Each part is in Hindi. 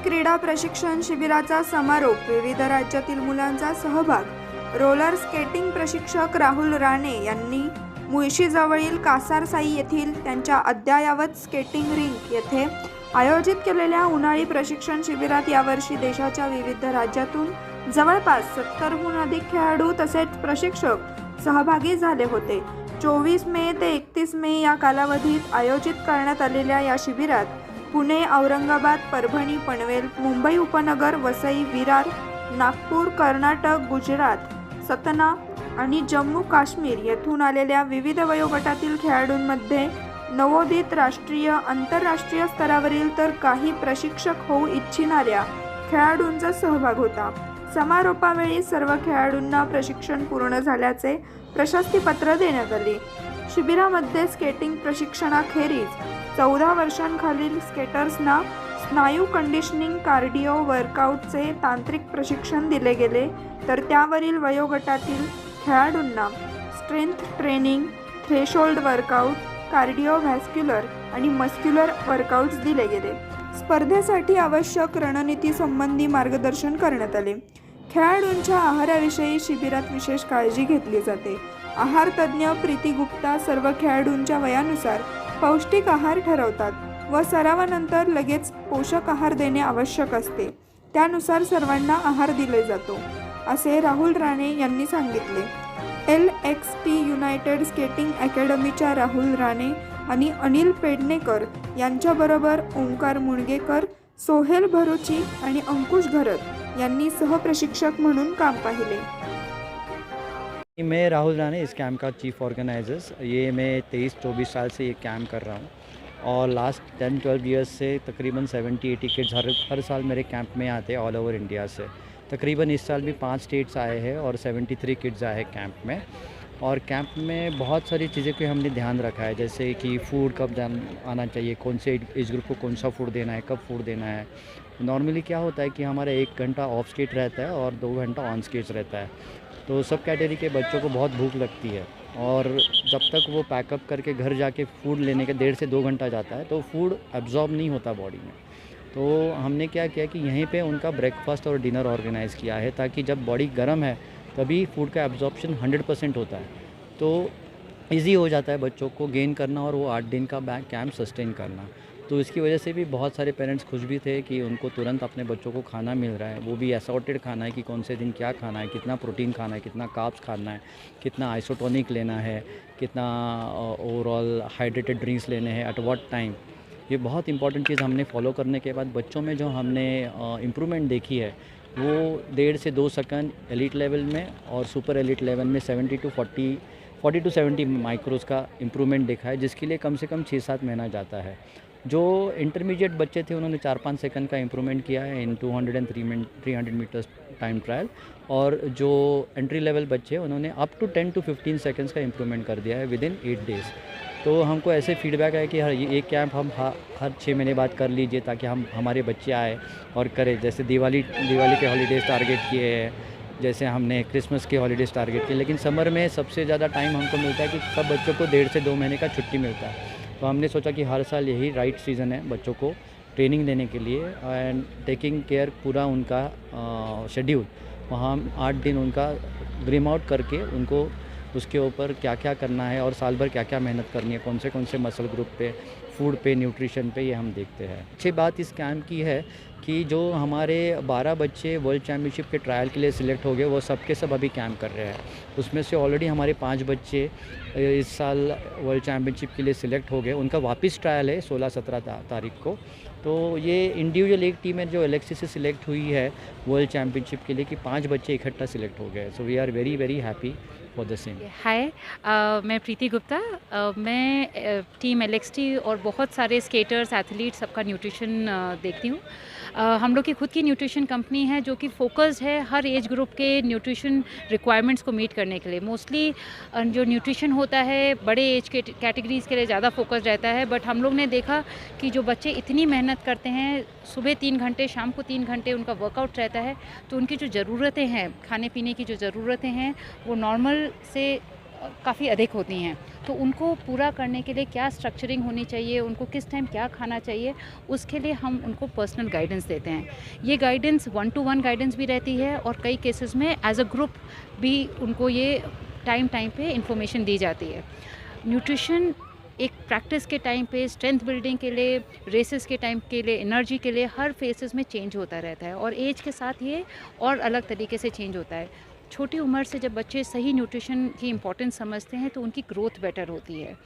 क्रीडा प्रशिक्षण शिबिराचा समारोप, विविध राज्यातील मुलांचा सहभाग। रोलर स्केटिंग प्रशिक्षक राहुल राणे यांनी मुळशीजवळील कासारसाई येथील त्यांच्या अद्ययावत स्केटिंग रिंक येथे आयोजित केलेल्या उन्हाळी प्रशिक्षण शिबिरात यावर्षी देशाच्या विविध राज्यातून जवळपास 70हून अधिक खेळाडू तसेच प्रशिक्षक सहभागी झाले होते। 24 मे ते 31 मे या कालावधीत आयोजित करण्यात आलेल्या या शिबिरात पुणे, औरंगाबाद, परभणी, पनवेल, मुंबई उपनगर, वसई, विरार, नागपूर, कर्नाटक, गुजरात, सतना आणि जम्मू काश्मीर येथून आलेल्या विविध वयोगटातील खेळाडूंमध्ये नवोदित राष्ट्रीय, आंतरराष्ट्रीय स्तरावरील तर काही प्रशिक्षक होऊ इच्छिणाऱ्या खेळाडूंचा सहभाग होता। समारोपावेळी सर्व खेळाडूंना प्रशिक्षण पूर्ण झाल्याचे प्रशस्तीपत्र देण्यात आले। शिबिरामध्ये स्केटिंग प्रशिक्षणाखेरीज 14 वर्षांखालील स्केटर्सना स्नायू कंडिशनिंग, कार्डिओ वर्कआउटचे तांत्रिक प्रशिक्षण दिले गेले, तर त्यावरील वयोगटातील खेळाडूंना स्ट्रेंथ ट्रेनिंग, थ्रेशोल्ड वर्कआउट, कार्डिओव्हॅस्क्युलर आणि मस्क्युलर वर्कआउट्स दिले गेले। स्पर्धेसाठी आवश्यक रणनीती संबंधी मार्गदर्शन करण्यात आले। खेळाडूंच्या आहाराविषयी शिबिरात विशेष काळजी घेतली जाते। आहार तज्ज्ञ प्रीती गुप्ता सर्व खेळाडूंच्या वयानुसार पौष्टिक आहार ठरवतात व सरावानंतर लगेच पोषक आहार देणे आवश्यक असते, त्यानुसार सर्वांना आहार दिले जातो, असे राहुल राणे यांनी सांगितले। LXT युनायटेड स्केटिंग अकॅडमीच्या राहुल राणे आणि अनिल पेडणेकर यांच्याबरोबर ओंकार मुणगेकर, सोहेल भरुची आणि अंकुश घरत यांनी सहप्रशिक्षक म्हणून काम पाहिले। मैं राहुल राणे इस कैंप का चीफ ऑर्गेनाइजर्स। ये मैं 23-24 साल से ये कैंप कर रहा हूँ और लास्ट 10-12 ईयर्स से तकरीबन 70-80 किड्स हर साल मेरे कैंप में आते हैं ऑल ओवर इंडिया से। तकरीबन इस साल भी 5 स्टेट्स आए हैं और 73 किड्स आए हैं कैंप में। और कैंप में बहुत सारी चीज़ें को हमने ध्यान रखा है, जैसे कि फ़ूड कब आना चाहिए, कौन से एज ग्रुप को कौन सा फूड देना है, कब फूड देना है। नॉर्मली क्या होता है कि हमारा 1 घंटा ऑफ स्केट रहता है और 2 घंटा ऑन स्केट्स रहता है, तो सब कैटेगरी के बच्चों को बहुत भूख लगती है और जब तक वो पैकअप करके घर जाके फूड लेने के 1.5 से 2 घंटा जाता है तो फूड एब्जॉर्ब नहीं होता बॉडी में। तो हमने क्या किया कि यहीं पे उनका ब्रेकफास्ट और डिनर ऑर्गेनाइज़ किया है, ताकि जब बॉडी गर्म है तभी फूड का एब्जॉर्प्शन 100% होता है, तो ईजी हो जाता है बच्चों को गेन करना और वो 8 दिन का बैक कैंप सस्टेन करना। तो इसकी वजह से भी बहुत सारे पेरेंट्स खुश भी थे कि उनको तुरंत अपने बच्चों को खाना मिल रहा है, वो भी असॉर्टेड खाना है कि कौन से दिन क्या खाना है, कितना प्रोटीन खाना है, कितना कार्ब्स खाना है, कितना आइसोटोनिक लेना है, कितना ओवरऑल हाइड्रेटेड ड्रिंक्स लेने हैं, एट व्हाट टाइम। ये बहुत इंपॉर्टेंट चीज़ हमने फॉलो करने के बाद बच्चों में जो हमने इम्प्रूवमेंट देखी है वो 1.5 से 2 सेकंड एलिट लेवल में और सुपर एलिट लेवल में 40 to 70 माइक्रोस का इम्प्रूवमेंट देखा है, जिसके लिए कम से कम 6-7 महीना जाता है। जो इंटरमीडिएट बच्चे थे उन्होंने 4-5 सेकंड का इम्प्रूवमेंट किया है इन 200 and 300 मीटर्स टाइम ट्रायल, और जो एंट्री लेवल बच्चे उन्होंने अप टू 10 to 15 सेकंड्स का इम्प्रूवमेंट कर दिया है विदिन 8 डेज़। तो हमको ऐसे फीडबैक है कि ये एक कैंप हम हर 6 महीने बाद कर लीजिए, ताकि हमारे बच्चे आए और करें। जैसे दिवाली के हॉलीडेज़ टारगेट किए हैं, जैसे हमने क्रिसमस के हॉलीडेज़ टारगेट किए, लेकिन समर में सबसे ज़्यादा टाइम हमको मिलता है कि सब बच्चों को 1.5 से 2 महीने का छुट्टी मिलता है। तो हमने सोचा कि हर साल यही राइट सीज़न है बच्चों को ट्रेनिंग देने के लिए एंड टेकिंग केयर पूरा उनका शेड्यूल। वहाँ 8 दिन उनका ड्रीम आउट करके उनको उसके ऊपर क्या क्या करना है और साल भर क्या क्या मेहनत करनी है, कौन से मसल ग्रुप पे, फूड पे, न्यूट्रिशन पे, ये हम देखते हैं। अच्छी बात इस कैंप की है कि जो हमारे 12 बच्चे वर्ल्ड चैम्पियनशिप के ट्रायल के लिए सिलेक्ट हो गए, वो सब के सब अभी कैंप कर रहे हैं। उसमें से ऑलरेडी हमारे 5 बच्चे इस साल वर्ल्ड चैम्पियनशिप के लिए सिलेक्ट हो गए। उनका वापस ट्रायल है 16-17 तारीख को। तो ये इंडिविजुअल एक टीम है जो LXT से सिलेक्ट हुई है वर्ल्ड चैम्पियनशिप के लिए, कि 5 बच्चे इकट्ठा सिलेक्ट हो गए। So we are very very happy for the same. Hi, मैं प्रीति गुप्ता। मैं टीम LXT और बहुत सारे स्केटर्स, एथलीट सबका न्यूट्रिशन देखती हूँ। हम लोग की खुद की न्यूट्रिशन कंपनी है जो कि फोकस्ड है हर एज ग्रुप के न्यूट्रिशन रिक्वायरमेंट्स को मीट करने के लिए। मोस्टली जो न्यूट्रिशन होता है बड़े एज के कैटेगरीज़ के लिए ज़्यादा फोकस रहता है, बट हम लोग ने देखा कि जो बच्चे इतनी मेहनत करते हैं, सुबह 3 घंटे, शाम को 3 घंटे उनका वर्कआउट रहता है, तो उनकी जो ज़रूरतें हैं, खाने पीने की जो ज़रूरतें हैं, वो नॉर्मल से काफ़ी अधिक होती हैं, तो उनको पूरा करने के लिए क्या स्ट्रक्चरिंग होनी चाहिए, उनको किस टाइम क्या खाना चाहिए, उसके लिए हम उनको पर्सनल गाइडेंस देते हैं। ये गाइडेंस 1 to 1 गाइडेंस भी रहती है और कई केसेस में एज अ ग्रुप भी उनको ये टाइम पे इंफॉर्मेशन दी जाती है। न्यूट्रिशन एक प्रैक्टिस के टाइम पे, स्ट्रेंथ बिल्डिंग के लिए, रेसेस के टाइम के लिए, एनर्जी के लिए हर फेसेस में चेंज होता रहता है और एज के साथ ये और अलग तरीके से चेंज होता है। छोटी उम्र से जब बच्चे सही न्यूट्रिशन की इम्पोर्टेंस समझते हैं तो उनकी ग्रोथ बेटर होती है।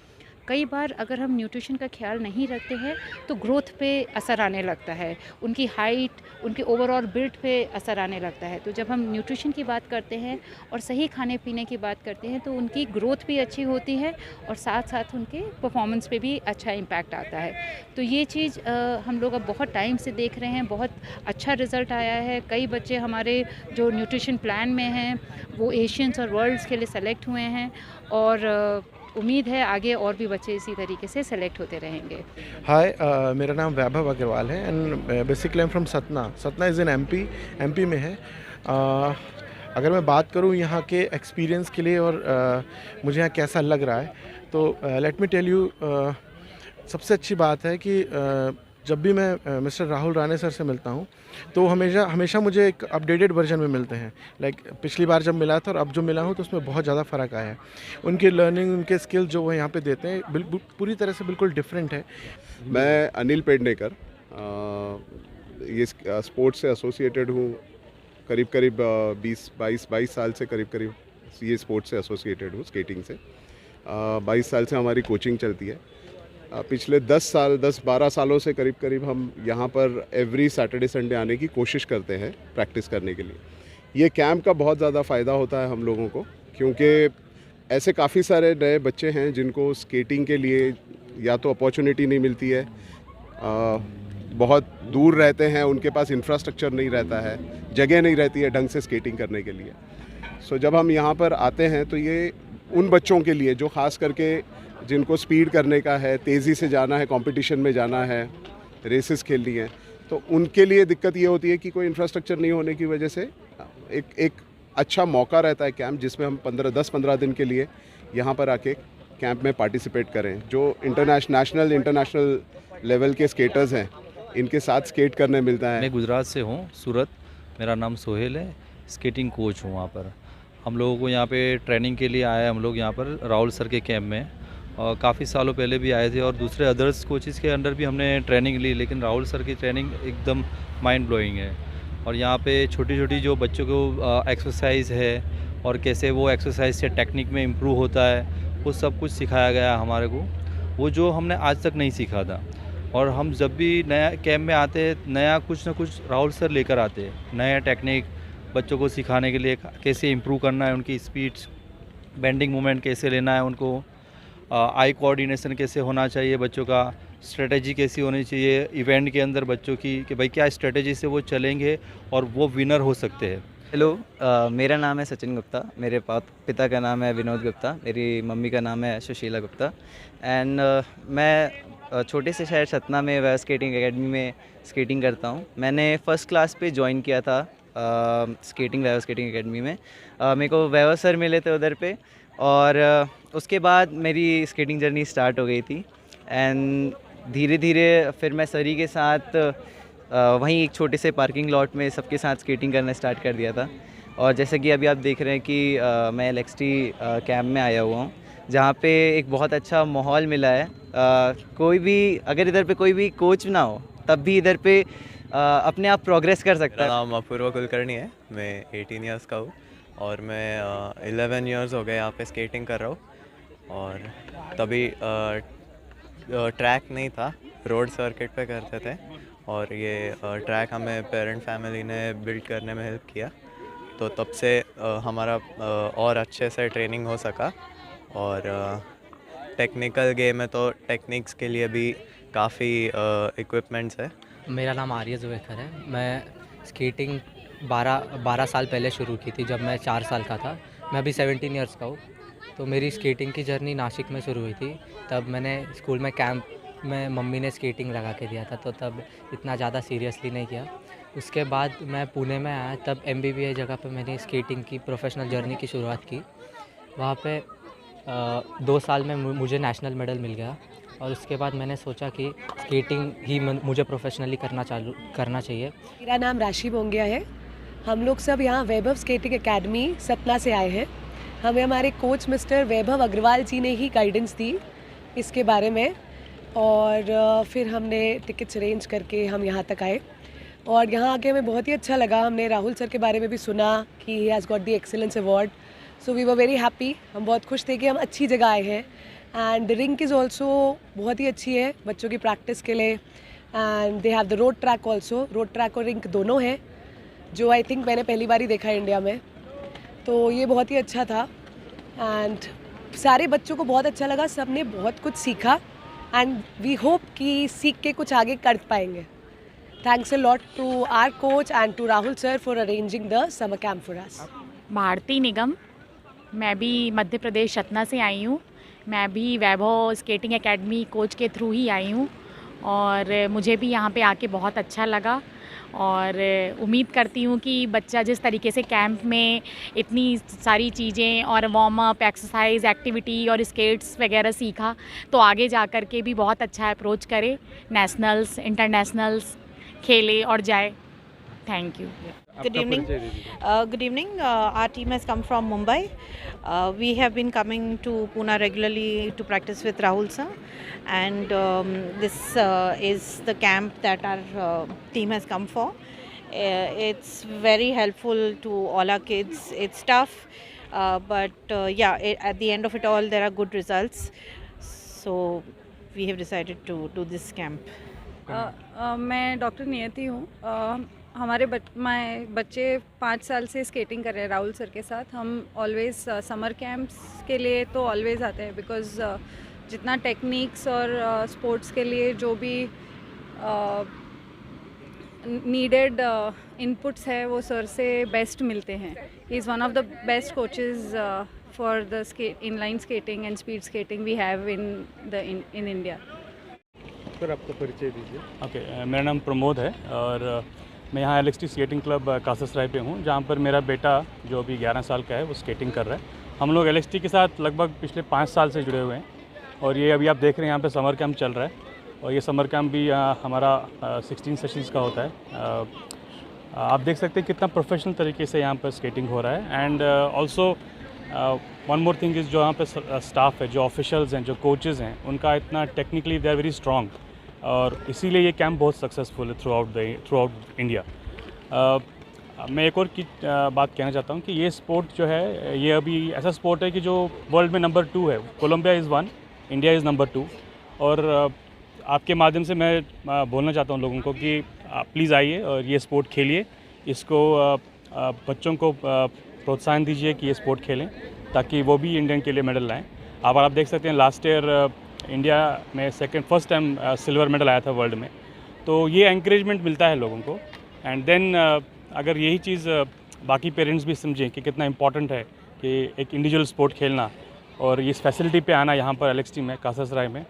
कई बार अगर हम न्यूट्रिशन का ख्याल नहीं रखते हैं तो ग्रोथ पे असर आने लगता है, उनकी हाइट, उनके ओवरऑल बिल्ड पे असर आने लगता है। तो जब हम न्यूट्रिशन की बात करते हैं और सही खाने पीने की बात करते हैं तो उनकी ग्रोथ भी अच्छी होती है और साथ साथ उनके परफॉर्मेंस पे भी अच्छा इम्पैक्ट आता है। तो ये चीज़ हम लोग अब बहुत टाइम से देख रहे हैं, बहुत अच्छा रिज़ल्ट आया है। कई बच्चे हमारे जो न्यूट्रिशन प्लान में हैं वो एशियंस और वर्ल्ड्स के लिए सेलेक्ट हुए हैं और उम्मीद है आगे और भी बच्चे इसी तरीके से सेलेक्ट होते रहेंगे। हाय, मेरा नाम वैभव अग्रवाल है and basically I am from Satna. Satna is in MP में है। अगर मैं बात करूँ यहाँ के एक्सपीरियंस के लिए और मुझे यहाँ कैसा लग रहा है तो लेट मी टेल यू, सबसे अच्छी बात है कि जब भी मैं मिस्टर राहुल राणे सर से मिलता हूँ तो हमेशा मुझे एक अपडेटेड वर्जन में मिलते हैं। लाइक पिछली बार जब मिला था और अब जो मिला हूँ तो उसमें बहुत ज़्यादा फ़र्क आया है। उनकी लर्निंग, उनके स्किल जो वो यहाँ पे देते हैं बिल्कुल पूरी तरह से बिल्कुल डिफरेंट है। मैं अनिल पेडनेकर, ये स्पोर्ट्स से एसोसिएटेड हूँ। करीब 22 साल से करीब ये स्पोर्ट्स से एसोसिएटेड हूँ, स्केटिंग से। 22 साल से हमारी कोचिंग चलती है। पिछले 10-12 सालों से करीब हम यहाँ पर एवरी सैटरडे संडे आने की कोशिश करते हैं प्रैक्टिस करने के लिए। ये कैंप का बहुत ज़्यादा फ़ायदा होता है हम लोगों को, क्योंकि ऐसे काफ़ी सारे नए बच्चे हैं जिनको स्केटिंग के लिए या तो अपॉर्चुनिटी नहीं मिलती है, बहुत दूर रहते हैं, उनके पास इंफ्रास्ट्रक्चर नहीं रहता है, जगह नहीं रहती है ढंग से स्केटिंग करने के लिए। सो जब हम यहाँ पर आते हैं तो ये उन बच्चों के लिए जो ख़ास करके जिनको स्पीड करने का है, तेज़ी से जाना है, कंपटीशन में जाना है, रेसेस खेलनी है, तो उनके लिए दिक्कत ये होती है कि कोई इंफ्रास्ट्रक्चर नहीं होने की वजह से एक अच्छा मौका रहता है कैंप, जिसमें हम 10-15 दिन के लिए यहाँ पर आके कैंप में पार्टिसिपेट करें। जो नेशनल इंटरनेशनल लेवल के स्केटर्स हैं इनके साथ स्केट करने मिलता है। मैं गुजरात से हूँ, सूरत। मेरा नाम सोहेल है, स्केटिंग कोच हूँ वहाँ पर। हम लोगों को यहाँ पे ट्रेनिंग के लिए आए हम लोग यहाँ पर राहुल सर के कैंप में, और काफ़ी सालों पहले भी आए थे और दूसरे अदर्स कोचेज़ के अंडर भी हमने ट्रेनिंग ली, लेकिन राहुल सर की ट्रेनिंग एकदम माइंड ब्लोइंग है। और यहाँ पे छोटी छोटी जो बच्चों को एक्सरसाइज है और कैसे वो एक्सरसाइज से टेक्निक में इम्प्रूव होता है, वो सब कुछ सिखाया गया हमारे को, वो जो हमने आज तक नहीं सीखा था। और हम जब भी नया कैंप में आते हैं, नया कुछ ना कुछ राहुल सर लेकर आते हैं, नया टेक्निक बच्चों को सिखाने के लिए, कैसे इम्प्रूव करना है, उनकी स्पीड, बेंडिंग मूवमेंट कैसे लेना है उनको, आई कोऑर्डिनेशन कैसे होना चाहिए बच्चों का, स्ट्रेटजी कैसी होनी चाहिए इवेंट के अंदर बच्चों की, कि भाई क्या स्ट्रेटजी से वो चलेंगे और वो विनर हो सकते हैं। हेलो, मेरा नाम है सचिन गुप्ता। मेरे पिता का नाम है विनोद गुप्ता। मेरी मम्मी का नाम है सुशीला गुप्ता। एंड मैं छोटे से शहर सतना में वेव स्केटिंग एकेडमी में स्केटिंग करता हूँ। मैंने फ़र्स्ट क्लास पे ज्वाइन किया था वेव स्केटिंग एकेडमी में। मेरे को वेव सर मिले थे उधर पे, और उसके बाद मेरी स्केटिंग जर्नी स्टार्ट हो गई थी। एंड धीरे धीरे फिर मैं सरी के साथ वहीं एक छोटे से पार्किंग लॉट में सबके साथ स्केटिंग करना स्टार्ट कर दिया था। और जैसे कि अभी आप देख रहे हैं कि मैं LXT कैंप में आया हुआ हूँ, जहाँ पे एक बहुत अच्छा माहौल मिला है। कोई भी अगर इधर पे कोई भी कोच ना हो तब भी इधर पे अपने आप प्रोग्रेस कर सकता है। मेरा नाम अपूर्व कुलकर्णी है। मैं 18 इयर्स का हूँ और मैं 11 इयर्स हो गए यहाँ पे स्केटिंग कर रहा हूँ। और तभी ट्रैक नहीं था, रोड सर्किट पे करते थे, और ये ट्रैक हमें पेरेंट फैमिली ने बिल्ड करने में हेल्प किया। तो तब से हमारा और अच्छे से ट्रेनिंग हो सका। और टेक्निकल गेम है तो टेक्निक्स के लिए भी काफ़ी इक्विपमेंट्स है। मेरा नाम आर्य जुवेकर है। मैं स्केटिंग 12 साल पहले शुरू की थी, जब मैं 4 साल का था। मैं अभी 17 इयर्स का हूँ। तो मेरी स्केटिंग की जर्नी नासिक में शुरू हुई थी। तब मैंने स्कूल में कैंप में मम्मी ने स्केटिंग लगा के दिया था, तो तब इतना ज़्यादा सीरियसली नहीं किया। उसके बाद मैं पुणे में आया, तब MBBI जगह पे मैंने स्केटिंग की प्रोफेशनल जर्नी की शुरुआत की। वहाँ पे 2 साल में मुझे नेशनल मेडल मिल गया और उसके बाद मैंने सोचा कि स्केटिंग ही मुझे प्रोफेशनली करना चाहिए। मेरा नाम राशि बोंगिया है। हम लोग सब यहाँ वैभव स्केटिंग एकेडमी सतना से आए हैं। हमें हमारे कोच मिस्टर वैभव अग्रवाल जी ने ही गाइडेंस दी इसके बारे में और फिर हमने टिकट्स अरेंज करके हम यहाँ तक आए और यहाँ आके हमें बहुत ही अच्छा लगा। हमने राहुल सर के बारे में भी सुना कि he has got the excellence award, so we were very happy. हम बहुत खुश थे कि हम अच्छी जगह आए हैं and the rink is also बहुत ही अच्छी है बच्चों की प्रैक्टिस के लिए and they have the road track also. Road track और रिंक दोनों है जो आई थिंक मैंने पहली बार ही देखा है इंडिया में, तो ये बहुत ही अच्छा था एंड सारे बच्चों को बहुत अच्छा लगा। सब ने बहुत कुछ सीखा एंड वी होप कि सीख के कुछ आगे कर पाएंगे। Thanks a lot to our coach and to Rahul sir for arranging the summer camp for us. Bharti Nigam, मैं भी मध्य प्रदेश सतना से आई हूँ। मैं भी वैभव स्केटिंग एकेडमी कोच के थ्रू ही आई हूँ और मुझे भी यहाँ पे आके बहुत अच्छा लगा और उम्मीद करती हूँ कि बच्चा जिस तरीके से कैंप में इतनी सारी चीज़ें और वार्म अप, एक्सरसाइज, एक्टिविटी और स्केट्स वगैरह सीखा तो आगे जा कर के भी बहुत अच्छा अप्रोच करे, नेशनल्स, इंटरनेशनल्स खेले और जाए। Thank you. Good evening. Good evening. Our team has come from Mumbai. We have been coming to Pune regularly to practice with Rahul sir, and this is the camp that our team has come for. It's very helpful to all our kids. It's tough, but at the end of it all, there are good results. So we have decided to do this camp. मैं डॉक्टर नियति हूँ। हमारे बच्चे 5 साल से स्केटिंग कर रहे हैं राहुल सर के साथ। हम ऑलवेज़ समर कैंप्स के लिए तो ऑलवेज़ आते हैं बिकॉज़ जितना टेक्निक्स और स्पोर्ट्स के लिए जो भी नीडेड इनपुट्स है वो सर से बेस्ट मिलते हैं। He is one of the best coaches for the inline skating and speed skating we have in India. Sir आपका परिचय दीजिए। ओके, मेरा नाम प्रमोद है और मैं यहाँ LXT स्केटिंग क्लब काससराय पे हूँ जहाँ पर मेरा बेटा जो अभी 11 साल का है वो स्केटिंग कर रहा है। हम लोग LXT के साथ लगभग पिछले 5 साल से जुड़े हुए हैं और ये अभी आप देख रहे हैं यहाँ पे समर कैंप चल रहा है और ये समर कैंप भी हमारा 16 सेशंस का होता है। आप देख सकते हैं कितना प्रोफेशनल तरीके से यहाँ पर स्केटिंग हो रहा है and also one more thing is जो यहाँ पे स्टाफ है, जो ऑफिशियल्स हैं, जो कोचेज़ हैं, उनका इतना technically they are very strong और इसीलिए ये कैंप बहुत सक्सेसफुल है थ्रू आउट इंडिया। मैं एक और बात कहना चाहता हूँ कि ये स्पोर्ट जो है ये अभी ऐसा स्पोर्ट है कि जो वर्ल्ड में नंबर 2 है। Colombia is 1, India is number 2 और आपके माध्यम से मैं बोलना चाहता हूँ लोगों को कि प्लीज़ आइए और ये स्पोर्ट खेलिए, इसको बच्चों को प्रोत्साहन दीजिए कि ये स्पोर्ट खेलें ताकि वो भी इंडियन के लिए मेडल लाएँ। आप देख सकते हैं लास्ट ईयर इंडिया में फर्स्ट टाइम सिल्वर मेडल आया था वर्ल्ड में, तो ये एनकरेजमेंट मिलता है लोगों को एंड देन अगर यही चीज़ बाकी पेरेंट्स भी समझें कि कितना इम्पॉर्टेंट है कि एक इंडिविजुअल स्पोर्ट खेलना और इस फैसिलिटी पे आना यहाँ पर LXT में काससराय में,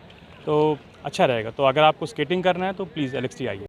तो अच्छा रहेगा। तो अगर आपको स्केटिंग करना है तो प्लीज़ LXT आइए।